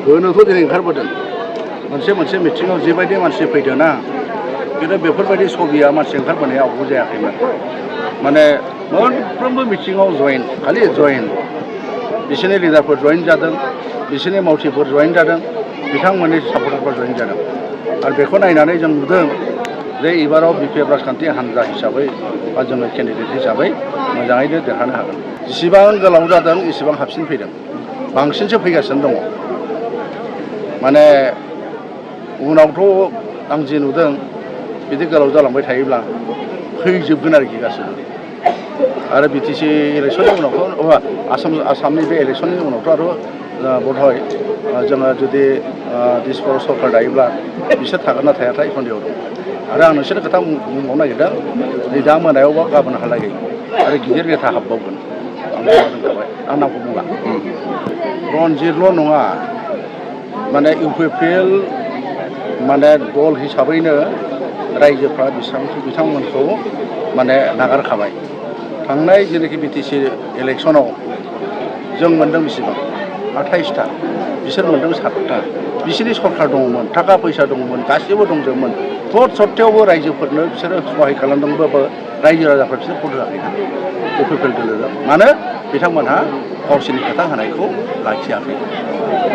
होनोथ' दिनै ओंखारबोदों मोनसे मिथिङाव जिबायदि मानसि फैदों ना खिन्थु बेफोरबायदि सबिया मानसि ओंखारबोनाया आवबो जायाखैमोन माने मोनफ्रोमबो मिथिङाव खालि जयेन बिसोरनि लिडारफोर जयेन जादों बिसोरनि मावथिफोर जयेन जादों बिथांमोननि सापर्टारफोर जयेन जादों आरो बेखौ नायनानै जों नुदों जे एबाराव बिपिएफ राजखान्थि हान्जा हिसाबै बा जोङो केन्डिडेट हिसाबै मोजाङैनो देरहानो हागोन जेसेबां गोलाव जादों एसेबां हाबसिन फैदों बांसिनसो फैगासिनो दङ माने उनावथ' आं जे नुदों बिदि गोलाव जालांबाय थायोब्ला फैजोबगोन आरोखि गासैबो आरो बिटिसि इलेक्सननि उनावथ' आसामनि बे इलेक्सननि उनावथ' आरो बधय जोङो जुदि दिसपुराव सरकार दायोब्ला बिसोर थागोन ना थायाथाय सन्देह दं आरो आं नोंसोरनो खोथा बुंबावनो नागिरदों नै दा मोनायावबा गाबोन हालागै आरो गिदिर गेथा हाबबावगोन आं दोनखाबाय आं नामखौ बुंला रनजितल' नङा माने इउपिपिएल माने दल हिसाबैनो रायजोफ्रा बिथांमोनखौ माने नागारखाबाय थांनाय जेनाखि बिटिसि इलेक्सनाव जों मोनदों बेसेबां 28टा बिसोर मोनदों 7टा बिसोरनि सरकार दङमोन थाखा फैसा दङमोन गासिबो दंजोबोमोन भट सत्तेयावबो रायजोफोरनो बिसोरो सहाय खालामदोंबाबो रायजो राजाफ्रा बिसोर भट होआखैना इउपिपिएल दोलोजों मानो बिथांमोनहा गावसोरनि खोथा होनायखौ लाखियाखै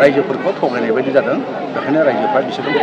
रायजोफोरखौ थगायनाय बायदि जादों बेखायनो रायजोफ्रा बिसोरखौ